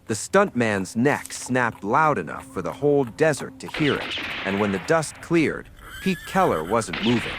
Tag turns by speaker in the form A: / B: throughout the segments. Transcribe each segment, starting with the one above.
A: The stuntman's neck snapped loud enough for the whole desert to hear it, and when the dust cleared, Pete Keller wasn't moving.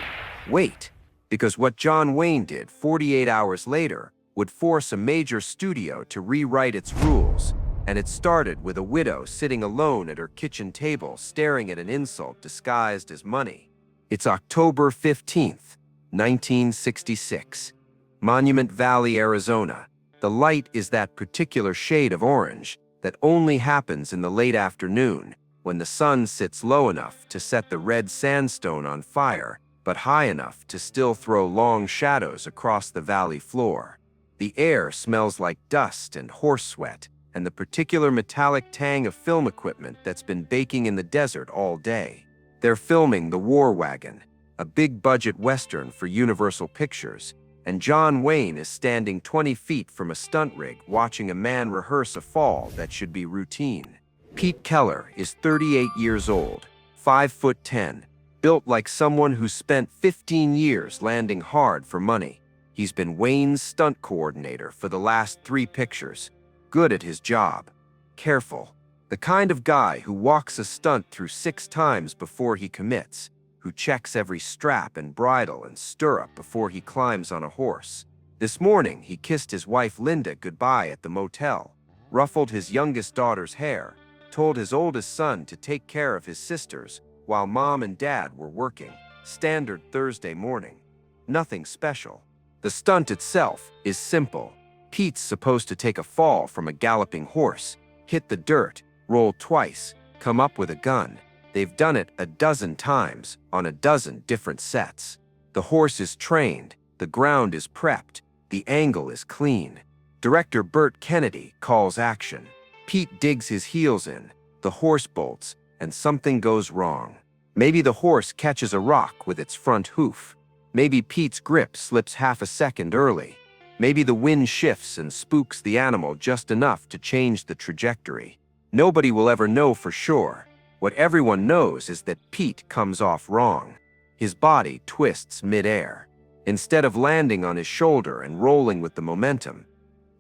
A: Wait, because what John Wayne did 48 hours later would force a major studio to rewrite its rules, and it started with a widow sitting alone at her kitchen table staring at an insult disguised as money. It's October 15th, 1966. Monument Valley, Arizona. The light is that particular shade of orange that only happens in the late afternoon when the sun sits low enough to set the red sandstone on fire, but high enough to still throw long shadows across the valley floor. The air smells like dust and horse sweat, and the particular metallic tang of film equipment that's been baking in the desert all day. They're filming The War Wagon, a big-budget Western for Universal Pictures, and John Wayne is standing 20 feet from a stunt rig watching a man rehearse a fall that should be routine. Pete Keller is 38 years old, 5'10", built like someone who spent 15 years landing hard for money. He's been Wayne's stunt coordinator for the last 3 pictures. Good at his job. Careful. The kind of guy who walks a stunt through 6 times before he commits, who checks every strap and bridle and stirrup before he climbs on a horse. This morning, he kissed his wife Linda goodbye at the motel, ruffled his youngest daughter's hair, told his oldest son to take care of his sisters while mom and dad were working. Standard Thursday morning. Nothing special. The stunt itself is simple. Pete's supposed to take a fall from a galloping horse, hit the dirt, roll twice, come up with a gun. They've done it a dozen times on a dozen different sets. The horse is trained, the ground is prepped, the angle is clean. Director Burt Kennedy calls action. Pete digs his heels in, the horse bolts, and something goes wrong. Maybe the horse catches a rock with its front hoof. Maybe Pete's grip slips half a second early. Maybe the wind shifts and spooks the animal just enough to change the trajectory. Nobody will ever know for sure. What everyone knows is that Pete comes off wrong. His body twists mid-air. Instead of landing on his shoulder and rolling with the momentum,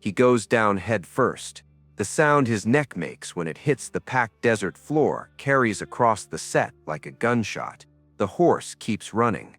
A: he goes down head first. The sound his neck makes when it hits the packed desert floor carries across the set like a gunshot. The horse keeps running.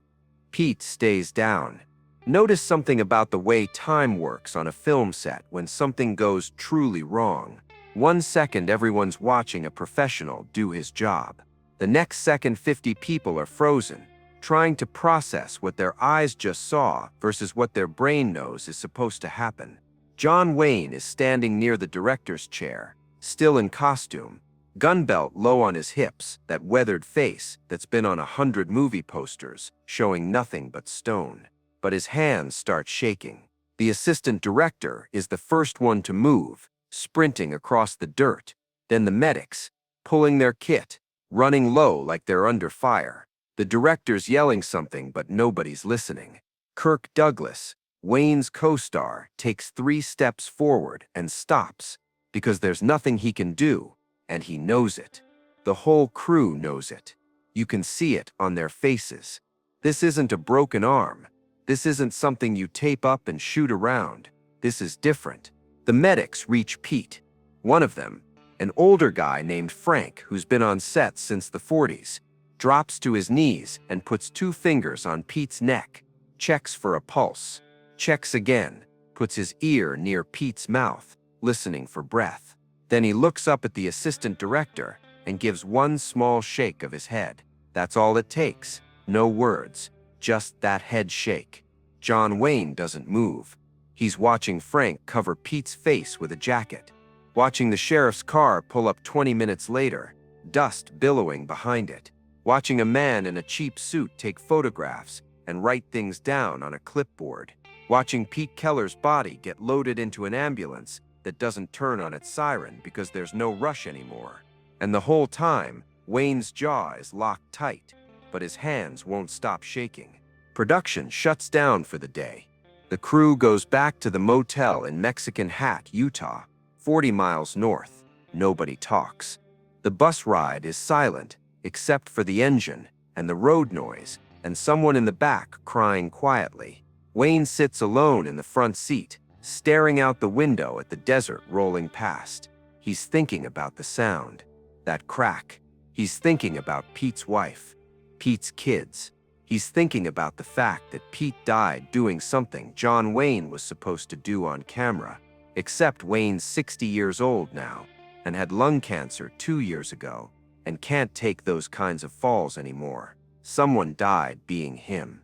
A: Pete stays down. Notice something about the way time works on a film set when something goes truly wrong. 1 second everyone's watching a professional do his job. The next second 50 people are frozen, trying to process what their eyes just saw versus what their brain knows is supposed to happen. John Wayne is standing near the director's chair, still in costume, gun belt low on his hips, that weathered face that's been on 100 movie posters, showing nothing but stone. But his hands start shaking. The assistant director is the first one to move, sprinting across the dirt. Then the medics, pulling their kit, running low like they're under fire. The director's yelling something, but nobody's listening. Kirk Douglas, Wayne's co-star, takes 3 steps forward and stops, because there's nothing he can do, and he knows it. The whole crew knows it. You can see it on their faces. This isn't a broken arm. This isn't something you tape up and shoot around. This is different. The medics reach Pete. One of them, an older guy named Frank who's been on set since the 40s, drops to his knees and puts 2 fingers on Pete's neck, checks for a pulse, checks again, puts his ear near Pete's mouth, listening for breath. Then he looks up at the assistant director and gives 1 small shake of his head. That's all it takes. No words, just that head shake. John Wayne doesn't move. He's watching Frank cover Pete's face with a jacket, watching the sheriff's car pull up 20 minutes later, dust billowing behind it, watching a man in a cheap suit take photographs and write things down on a clipboard, watching Pete Keller's body get loaded into an ambulance that doesn't turn on its siren because there's no rush anymore. And the whole time, Wayne's jaw is locked tight, but his hands won't stop shaking. Production shuts down for the day. The crew goes back to the motel in Mexican Hat, Utah, 40 miles north. Nobody talks. The bus ride is silent, except for the engine and the road noise and someone in the back crying quietly. Wayne sits alone in the front seat, staring out the window at the desert rolling past. He's thinking about the sound, that crack. He's thinking about Pete's wife, Pete's kids. He's thinking about the fact that Pete died doing something John Wayne was supposed to do on camera, except Wayne's 60 years old now and had lung cancer 2 years ago and can't take those kinds of falls anymore. Someone died being him.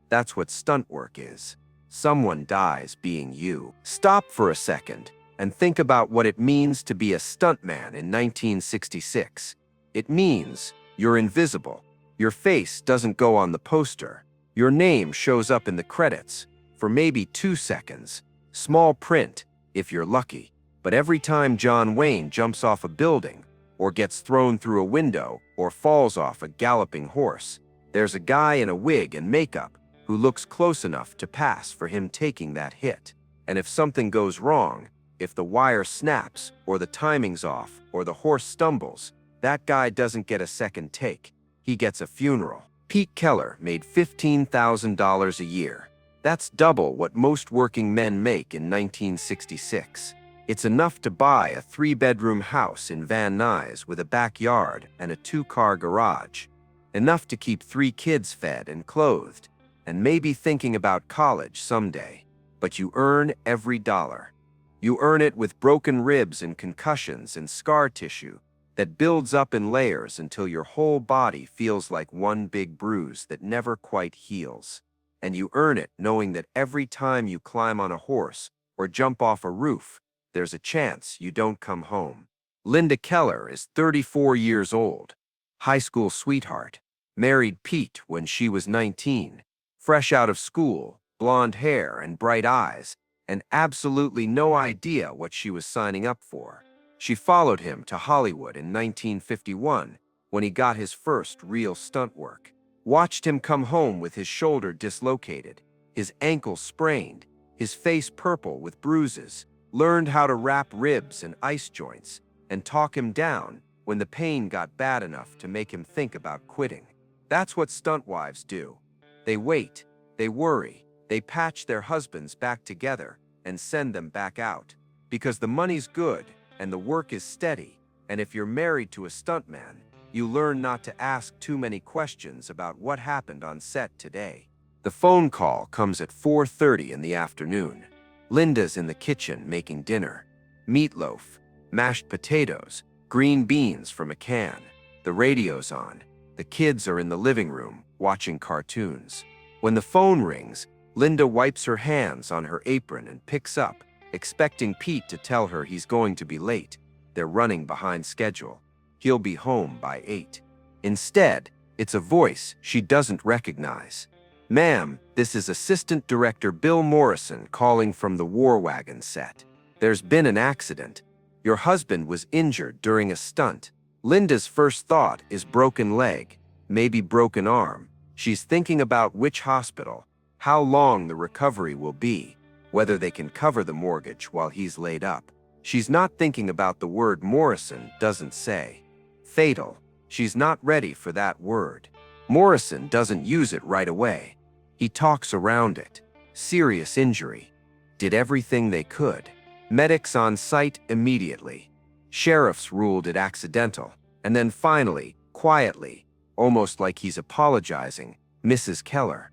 A: That's what stunt work is. Someone dies being you. Stop for a second and think about what it means to be a stuntman in 1966. It means you're invisible. Your face doesn't go on the poster. Your name shows up in the credits for maybe 2 seconds. Small print, if you're lucky. But every time John Wayne jumps off a building, or gets thrown through a window, or falls off a galloping horse, there's a guy in a wig and makeup who looks close enough to pass for him taking that hit. And if something goes wrong, if the wire snaps, or the timing's off, or the horse stumbles, that guy doesn't get a second take. He gets a funeral. Pete Keller made $15,000 a year. That's double what most working men make in 1966. It's enough to buy a 3-bedroom house in Van Nuys with a backyard and a 2-car garage. Enough to keep 3 kids fed and clothed, and maybe thinking about college someday. But you earn every dollar. You earn it with broken ribs and concussions and scar tissue that builds up in layers until your whole body feels like one big bruise that never quite heals. And you earn it knowing that every time you climb on a horse or jump off a roof, there's a chance you don't come home. Linda Keller is 34 years old, high school sweetheart, married Pete when she was 19, fresh out of school, blonde hair and bright eyes, and absolutely no idea what she was signing up for. She followed him to Hollywood in 1951 when he got his first real stunt work. Watched him come home with his shoulder dislocated, his ankle sprained, his face purple with bruises, learned how to wrap ribs and ice joints, and talk him down when the pain got bad enough to make him think about quitting. That's what stunt wives do. They wait, they worry, they patch their husbands back together and send them back out. Because the money's good, and the work is steady, and if you're married to a stuntman, you learn not to ask too many questions about what happened on set today. The phone call comes at 4:30 in the afternoon. Linda's in the kitchen making dinner. Meatloaf, mashed potatoes, green beans from a can. The radio's on. The kids are in the living room watching cartoons. When the phone rings, Linda wipes her hands on her apron and picks up, expecting Pete to tell her he's going to be late. They're running behind schedule. He'll be home by 8. Instead, it's a voice she doesn't recognize. "Ma'am, this is Assistant Director Bill Morrison calling from the War Wagon set. There's been an accident. Your husband was injured during a stunt." Linda's first thought is broken leg, maybe broken arm. She's thinking about which hospital, how long the recovery will be, whether they can cover the mortgage while he's laid up. She's not thinking about the word Morrison doesn't say. Fatal. She's not ready for that word. Morrison doesn't use it right away. He talks around it. Serious injury. Did everything they could. Medics on site immediately. Sheriffs ruled it accidental. And then finally, quietly, almost like he's apologizing, "Mrs. Keller,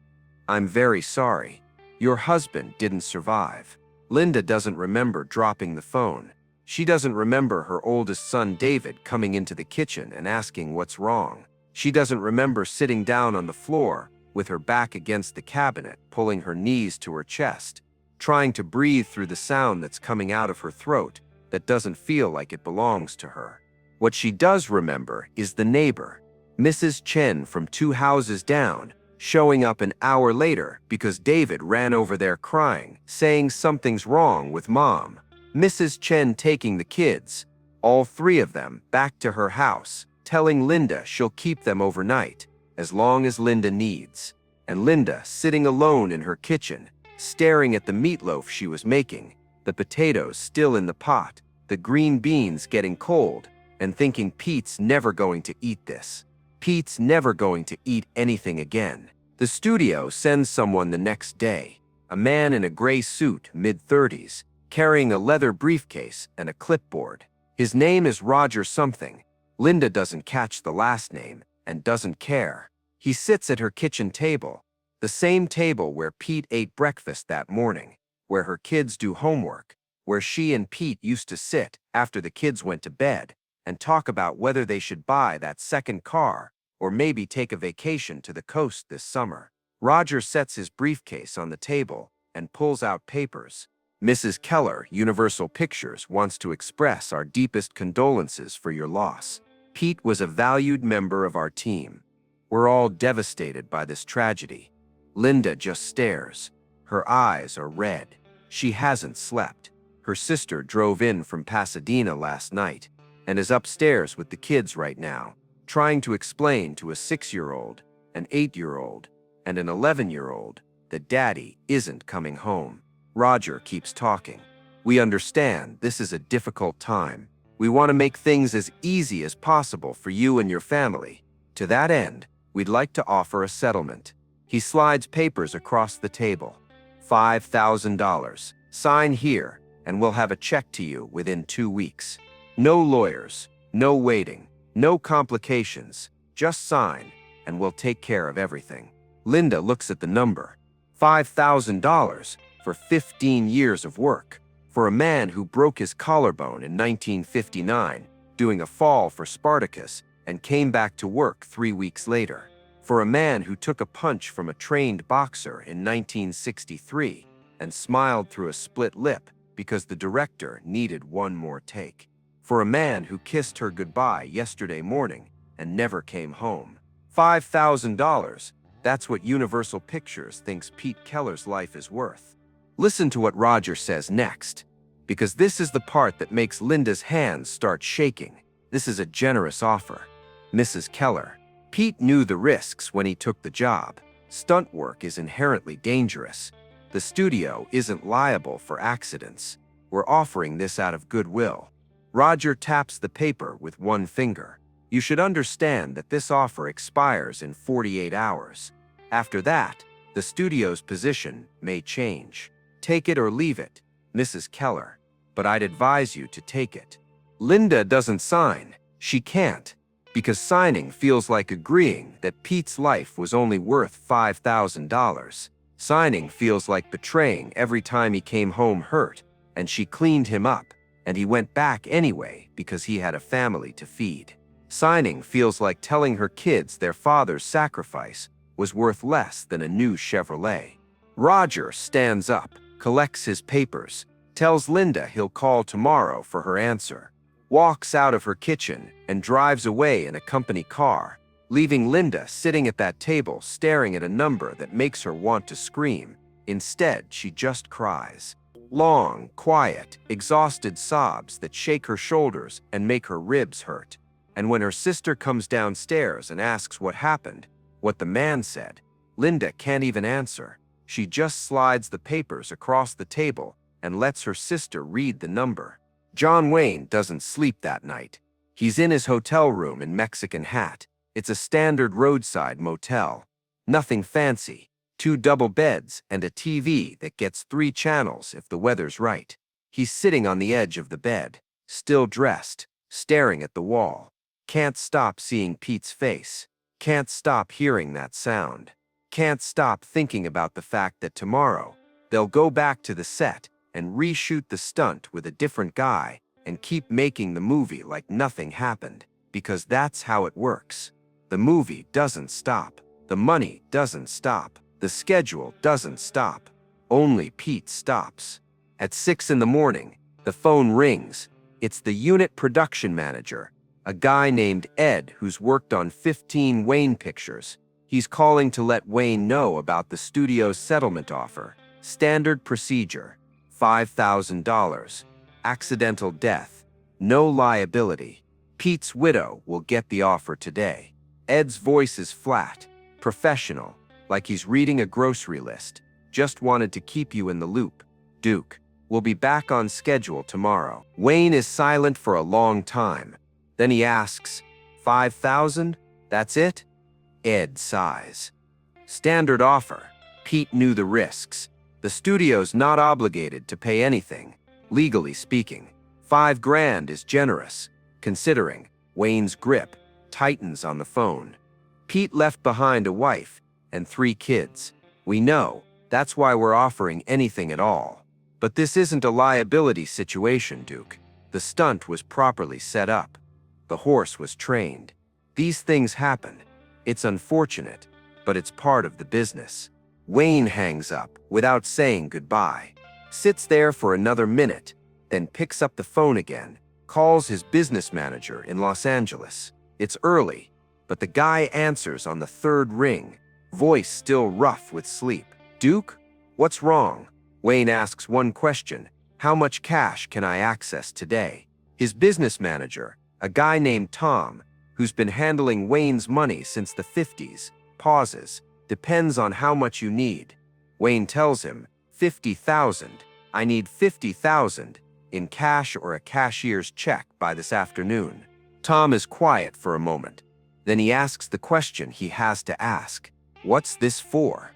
A: I'm very sorry. Your husband didn't survive." Linda doesn't remember dropping the phone. She doesn't remember her oldest son David coming into the kitchen and asking what's wrong. She doesn't remember sitting down on the floor with her back against the cabinet, pulling her knees to her chest, trying to breathe through the sound that's coming out of her throat that doesn't feel like it belongs to her. What she does remember is the neighbor, Mrs. Chen from 2 houses down, showing up an hour later because David ran over there crying, saying something's wrong with Mom. Mrs. Chen taking the kids, all 3 of them, back to her house, telling Linda she'll keep them overnight, as long as Linda needs. And Linda sitting alone in her kitchen, staring at the meatloaf she was making, the potatoes still in the pot, the green beans getting cold, and thinking Pete's never going to eat this. Pete's never going to eat anything again. The studio sends someone the next day, a man in a gray suit, mid-30s, carrying a leather briefcase and a clipboard. His name is Roger something. Linda doesn't catch the last name and doesn't care. He sits at her kitchen table, the same table where Pete ate breakfast that morning, where her kids do homework, where she and Pete used to sit after the kids went to bed and talk about whether they should buy that second car or maybe take a vacation to the coast this summer. Roger sets his briefcase on the table and pulls out papers. Mrs. Keller, Universal Pictures, wants to express our deepest condolences for your loss. Pete was a valued member of our team. We're all devastated by this tragedy. Linda just stares. Her eyes are red. She hasn't slept. Her sister drove in from Pasadena last night and is upstairs with the kids right now, trying to explain to a 6-year-old, an 8-year-old, and an 11-year-old that Daddy isn't coming home. Roger keeps talking. We understand this is a difficult time. We want to make things as easy as possible for you and your family. To that end, we'd like to offer a settlement. He slides papers across the table. $5,000. Sign here, and we'll have a check to you within 2 weeks. No lawyers, no waiting, no complications. Just sign, and we'll take care of everything. Linda looks at the number. $5,000 for 15 years of work. For a man who broke his collarbone in 1959, doing a fall for Spartacus, and came back to work 3 weeks later. For a man who took a punch from a trained boxer in 1963 and smiled through a split lip because the director needed one more take. For a man who kissed her goodbye yesterday morning and never came home. $5,000. That's what Universal Pictures thinks Pete Keller's life is worth. Listen to what Roger says next, because this is the part that makes Linda's hands start shaking. This is a generous offer. Mrs. Keller, Pete knew the risks when he took the job. Stunt work is inherently dangerous. The studio isn't liable for accidents. We're offering this out of goodwill. Roger taps the paper with one finger. You should understand that this offer expires in 48 hours. After that, the studio's position may change. Take it or leave it, Mrs. Keller, but I'd advise you to take it. Linda doesn't sign. She can't, because signing feels like agreeing that Pete's life was only worth $5,000. Signing feels like betraying every time he came home hurt, and she cleaned him up, and he went back anyway because he had a family to feed. Signing feels like telling her kids their father's sacrifice was worth less than a new Chevrolet. Roger stands up, collects his papers, tells Linda he'll call tomorrow for her answer, walks out of her kitchen, and drives away in a company car, leaving Linda sitting at that table staring at a number that makes her want to scream. Instead, she just cries. Long, quiet, exhausted sobs that shake her shoulders and make her ribs hurt. And when her sister comes downstairs and asks what happened, what the man said, Linda can't even answer. She just slides the papers across the table and lets her sister read the number. John Wayne doesn't sleep that night. He's in his hotel room in Mexican Hat. It's a standard roadside motel. Nothing fancy. 2 double beds and a TV that gets 3 channels if the weather's right. He's sitting on the edge of the bed, still dressed, staring at the wall. Can't stop seeing Pete's face. Can't stop hearing that sound. Can't stop thinking about the fact that tomorrow they'll go back to the set and reshoot the stunt with a different guy and keep making the movie like nothing happened, because that's how it works. The movie doesn't stop. The money doesn't stop. The schedule doesn't stop. Only Pete stops. At 6 in the morning, the phone rings. It's the unit production manager, a guy named Ed who's worked on 15 Wayne pictures. He's calling to let Wayne know about the studio's settlement offer. Standard procedure. $5,000. Accidental death. No liability. Pete's widow will get the offer today. Ed's voice is flat, professional, like he's reading a grocery list. Just wanted to keep you in the loop. Duke, we'll be back on schedule tomorrow. Wayne is silent for a long time. Then he asks, 5,000? That's it? Ed sighs. Standard offer. Pete knew the risks. The studio's not obligated to pay anything, legally speaking. $5 grand is generous, considering. Wayne's grip tightens on the phone. Pete left behind a wife and 3 kids. We know, that's why we're offering anything at all. But this isn't a liability situation, Duke. The stunt was properly set up. The horse was trained. These things happen. It's unfortunate, but it's part of the business. Wayne hangs up without saying goodbye, sits there for another minute, then picks up the phone again, calls his business manager in Los Angeles. It's early, but the guy answers on the 3rd ring, voice still rough with sleep. Duke, what's wrong? Wayne asks one question: how much cash can I access today? His business manager, a guy named Tom, who's been handling Wayne's money since the 50s, pauses. Depends on how much you need. Wayne tells him, 50,000. I need 50,000 in cash or a cashier's check by this afternoon. Tom is quiet for a moment. Then he asks the question he has to ask. What's this for?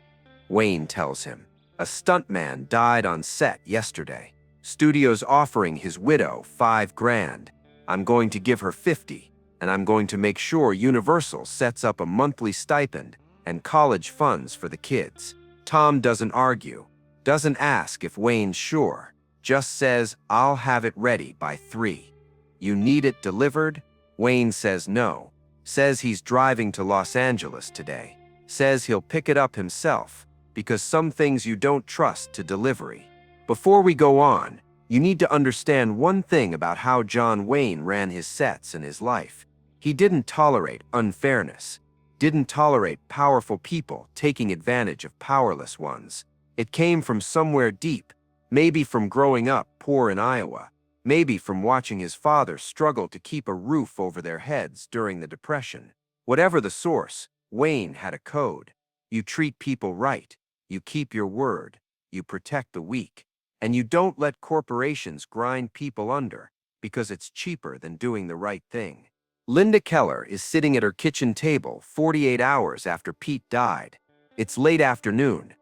A: Wayne tells him, a stuntman died on set yesterday. Studio's offering his widow $5 grand. I'm going to give her 50, and I'm going to make sure Universal sets up a monthly stipend and college funds for the kids. Tom doesn't argue, doesn't ask if Wayne's sure, just says, I'll have it ready by 3. You need it delivered? Wayne says no, says he's driving to Los Angeles today, says he'll pick it up himself, because some things you don't trust to delivery. Before we go on, you need to understand one thing about how John Wayne ran his sets and his life. He didn't tolerate unfairness, didn't tolerate powerful people taking advantage of powerless ones. It came from somewhere deep, maybe from growing up poor in Iowa, maybe from watching his father struggle to keep a roof over their heads during the Depression. Whatever the source, Wayne had a code. You treat people right, you keep your word, you protect the weak, and you don't let corporations grind people under because it's cheaper than doing the right thing. Linda Keller is sitting at her kitchen table 48 hours after Pete died. It's late afternoon.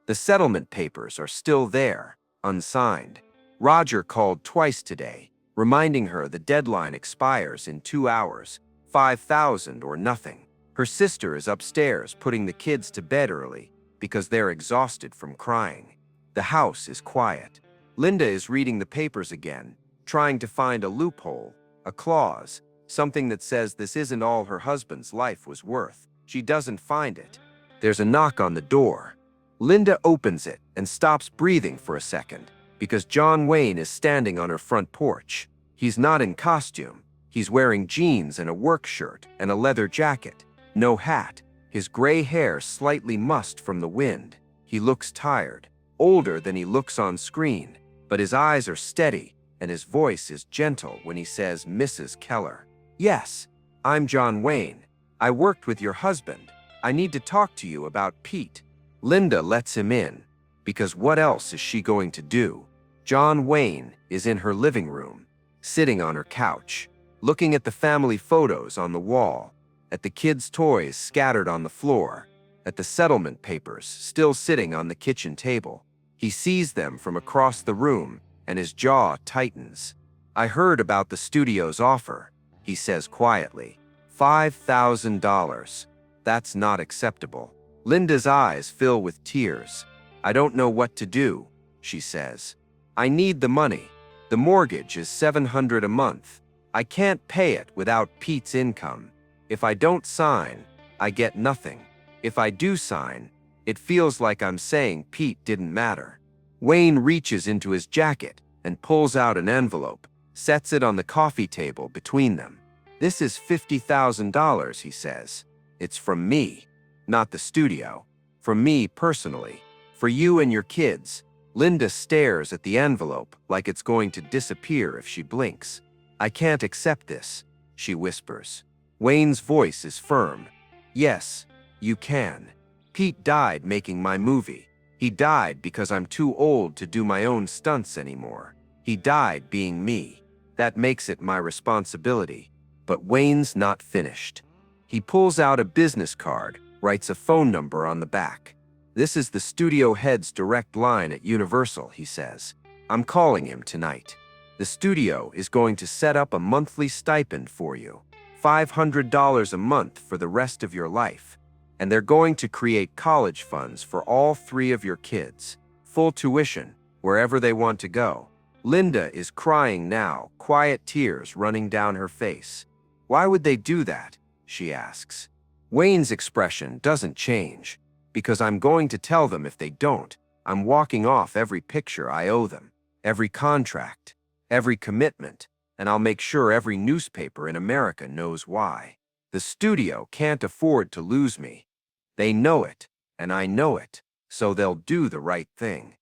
A: The settlement papers are still there, unsigned. Roger called twice today, reminding her the deadline expires in 2 hours, 5,000 or nothing. Her sister is upstairs putting the kids to bed early because they're exhausted from crying. The house is quiet. Linda is reading the papers again, trying to find a loophole, a clause, something that says this isn't all her husband's life was worth. She doesn't find it. There's a knock on the door. Linda opens it and stops breathing for a second because John Wayne is standing on her front porch. He's not in costume. He's wearing jeans and a work shirt and a leather jacket. No hat. His gray hair slightly mussed from the wind. He looks tired, older than he looks on screen, but his eyes are steady and his voice is gentle when he says, Mrs. Keller. Yes, I'm John Wayne. I worked with your husband. I need to talk to you about Pete. Linda lets him in, because what else is she going to do? John Wayne is in her living room, sitting on her couch, looking at the family photos on the wall, at the kids' toys scattered on the floor, at the settlement papers still sitting on the kitchen table. He sees them from across the room, and his jaw tightens. I heard about the studio's offer, he says quietly. $5,000. That's not acceptable. Linda's eyes fill with tears. I don't know what to do, she says. I need the money. The mortgage is $700 a month. I can't pay it without Pete's income. If I don't sign, I get nothing. If I do sign, it feels like I'm saying Pete didn't matter. Wayne reaches into his jacket and pulls out an envelope, sets it on the coffee table between them. This is $50,000, he says. It's from me, not the studio. From me personally. For you and your kids. Linda stares at the envelope like it's going to disappear if she blinks. I can't accept this, she whispers. Wayne's voice is firm. Yes, you can. Pete died making my movie. He died because I'm too old to do my own stunts anymore. He died being me. That makes it my responsibility. But Wayne's not finished. He pulls out a business card, writes a phone number on the back. This is the studio head's direct line at Universal, he says. I'm calling him tonight. The studio is going to set up a monthly stipend for you, $500 a month for the rest of your life. And they're going to create college funds for all three of your kids, full tuition, wherever they want to go. Linda is crying now, quiet tears running down her face. Why would they do that? She asks. Wayne's expression doesn't change, because I'm going to tell them if they don't. I'm walking off every picture I owe them, every contract, every commitment, and I'll make sure every newspaper in America knows why. The studio can't afford to lose me. They know it, and I know it, so they'll do the right thing.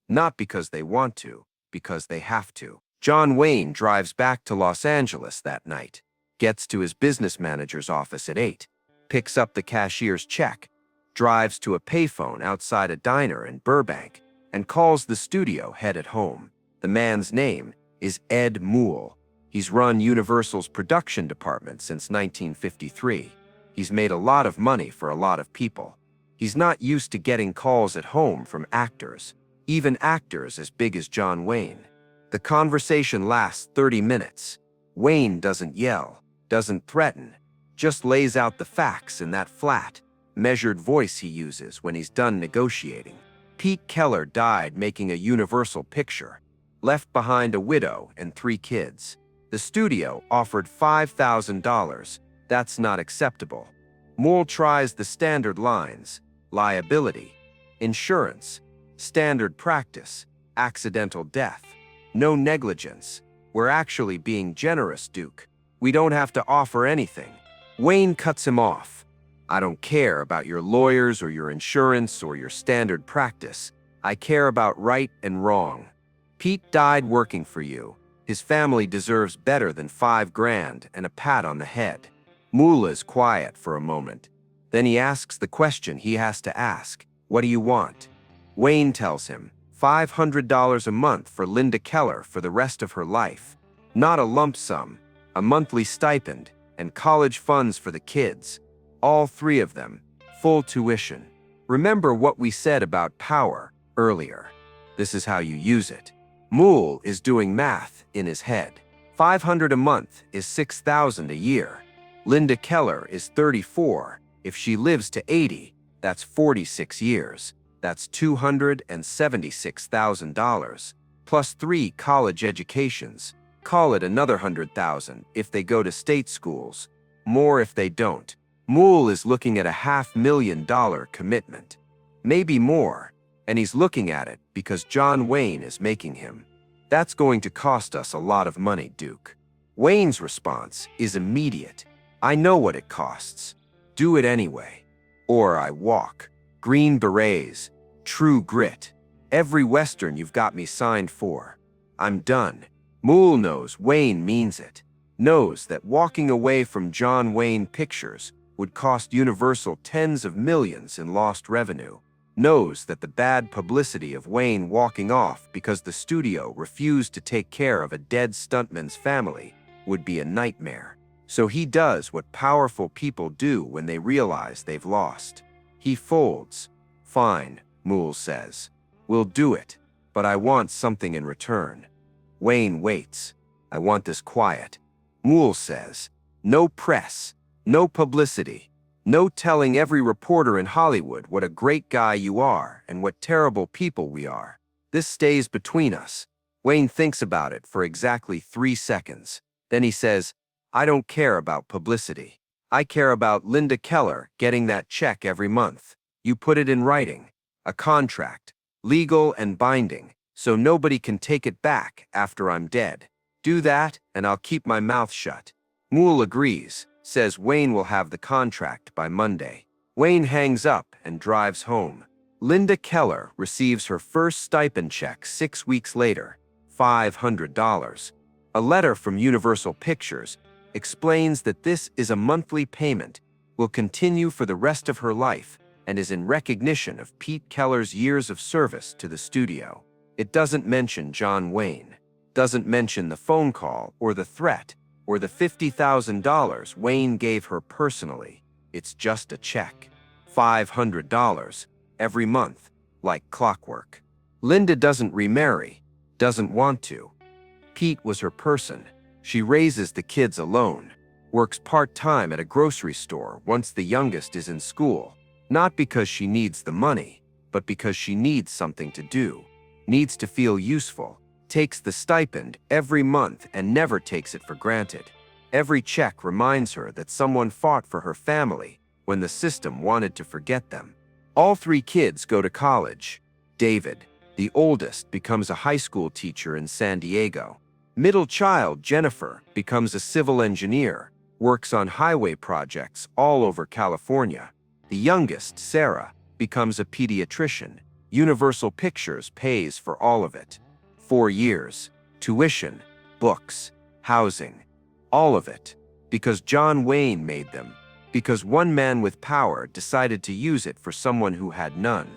A: Not because they want to, because they have to. John Wayne drives back to Los Angeles that night, gets to his business manager's office at 8, picks up the cashier's check, drives to a payphone outside a diner in Burbank, and calls the studio head at home. The man's name is Ed Moule. He's run Universal's production department since 1953. He's made a lot of money for a lot of people. He's not used to getting calls at home from actors, even actors as big as John Wayne. The conversation lasts 30 minutes. Wayne doesn't yell, doesn't threaten, just lays out the facts in that flat, measured voice he uses when he's done negotiating. Pete Keller died making a Universal picture, left behind a widow and 3 kids. The studio offered $5,000. That's not acceptable. Moule tries the standard lines: liability, insurance, standard practice, accidental death, no negligence. We're actually being generous, Duke. We don't have to offer anything. Wayne cuts him off. I don't care about your lawyers or your insurance or your standard practice. I care about right and wrong. Pete died working for you. His family deserves better than $5,000 and a pat on the head. Moule is quiet for a moment. Then he asks the question he has to ask. What do you want? Wayne tells him, $500 a month for Linda Keller for the rest of her life. Not a lump sum, a monthly stipend, and college funds for the kids. All 3 of them, full tuition. Remember what we said about power earlier. This is how you use it. Moule is doing math in his head. $500 a month is $6,000 a year. Linda Keller is 34. If she lives to 80, that's 46 years. That's $276,000, plus 3 college educations. Call it another $100,000 if they go to state schools. More if they don't. Moule is looking at a $500,000 commitment. Maybe more, and he's looking at it because John Wayne is making him. That's going to cost us a lot of money, Duke. Wayne's response is immediate. I know what it costs. Do it anyway. Or I walk. Green Berets, True Grit. Every Western you've got me signed for. I'm done. Moule knows Wayne means it. Knows that walking away from John Wayne Pictures would cost Universal tens of millions in lost revenue. Knows that the bad publicity of Wayne walking off because the studio refused to take care of a dead stuntman's family would be a nightmare. So he does what powerful people do when they realize they've lost. He folds. Fine, Moule says. We'll do it, but I want something in return. Wayne waits. I want this quiet. Moule says, no press, no publicity, no telling every reporter in Hollywood what a great guy you are and what terrible people we are. This stays between us. Wayne thinks about it for exactly 3 seconds. Then he says, I don't care about publicity. I care about Linda Keller getting that check every month. You put it in writing, a contract, legal and binding, so nobody can take it back after I'm dead. Do that, and I'll keep my mouth shut. Moule agrees, says Wayne will have the contract by Monday. Wayne hangs up and drives home. Linda Keller receives her first stipend check 6 weeks later, $500. A letter from Universal Pictures explains that this is a monthly payment, will continue for the rest of her life, and is in recognition of Pete Keller's years of service to the studio. It doesn't mention John Wayne, doesn't mention the phone call or the threat or the $50,000 Wayne gave her personally. It's just a check. $500 every month, like clockwork. Linda doesn't remarry, doesn't want to. Pete was her person. She raises the kids alone, works part-time at a grocery store once the youngest is in school, not because she needs the money, but because she needs something to do, needs to feel useful, takes the stipend every month and never takes it for granted. Every check reminds her that someone fought for her family when the system wanted to forget them. All three kids go to college. David, the oldest, becomes a high school teacher in San Diego. Middle child, Jennifer, becomes a civil engineer, works on highway projects all over California. The youngest, Sarah, becomes a pediatrician. Universal Pictures pays for all of it. 4 years, tuition, books, housing, all of it. Because John Wayne made them. Because one man with power decided to use it for someone who had none.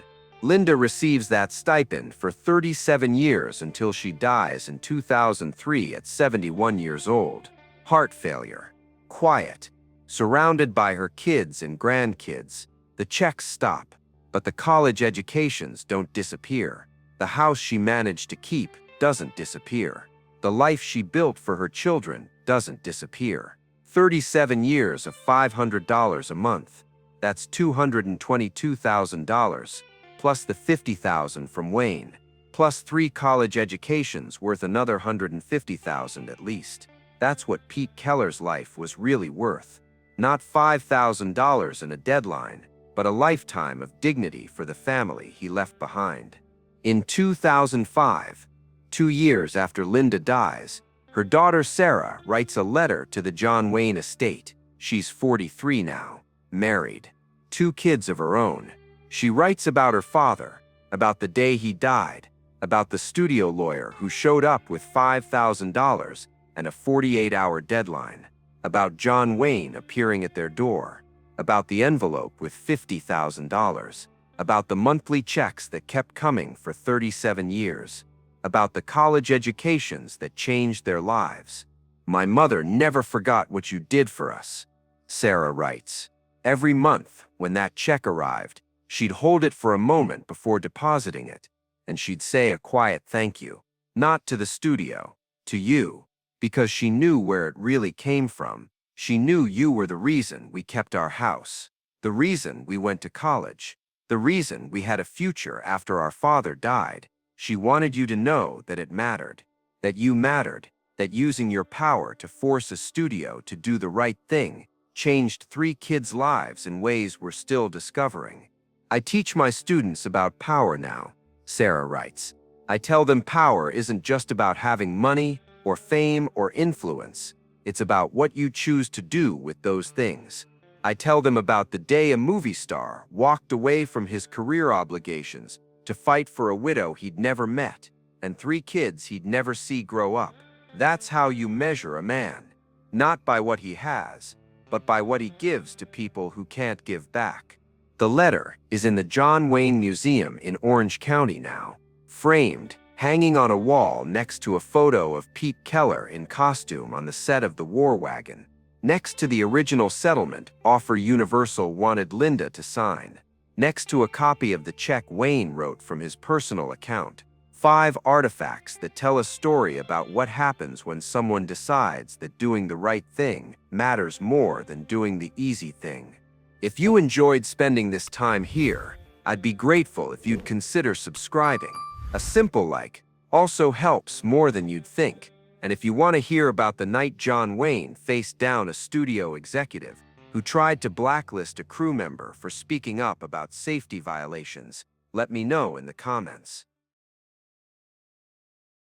A: Linda receives that stipend for 37 years until she dies in 2003 at 71 years old. Heart failure. Quiet. Surrounded by her kids and grandkids. The checks stop, but the college educations don't disappear. The house she managed to keep doesn't disappear. The life she built for her children doesn't disappear. 37 years of $500 a month. That's $222,000, plus the $50,000 from Wayne, plus 3 college educations worth another $150,000 at least. That's what Pete Keller's life was really worth. Not $5,000 and a deadline, but a lifetime of dignity for the family he left behind. In 2005, 2 years after Linda dies, her daughter Sarah writes a letter to the John Wayne estate. She's 43 now, married, 2 kids of her own. She writes about her father, about the day he died, about the studio lawyer who showed up with $5,000 and a 48-hour deadline, about John Wayne appearing at their door, about the envelope with $50,000, about the monthly checks that kept coming for 37 years, about the college educations that changed their lives. My mother never forgot what you did for us, Sarah writes. Every month, when that check arrived, she'd hold it for a moment before depositing it, and she'd say a quiet thank you, not to the studio, to you, because she knew where it really came from. She knew you were the reason we kept our house, the reason we went to college, the reason we had a future after our father died. She wanted you to know that it mattered, that you mattered, that using your power to force a studio to do the right thing changed 3 kids' lives in ways we're still discovering. I teach my students about power now, Sarah writes. I tell them power isn't just about having money or fame or influence. It's about what you choose to do with those things. I tell them about the day a movie star walked away from his career obligations to fight for a widow he'd never met and 3 kids he'd never see grow up. That's how you measure a man, not by what he has, but by what he gives to people who can't give back. The letter is in the John Wayne Museum in Orange County now, framed, hanging on a wall next to a photo of Pete Keller in costume on the set of the War Wagon, next to the original settlement offer Universal wanted Linda to sign, next to a copy of the check Wayne wrote from his personal account. 5 artifacts that tell a story about what happens when someone decides that doing the right thing matters more than doing the easy thing. If you enjoyed spending this time here, I'd be grateful if you'd consider subscribing. A simple like also helps more than you'd think. And if you want to hear about the night John Wayne faced down a studio executive who tried to blacklist a crew member for speaking up about safety violations, let me know in the comments.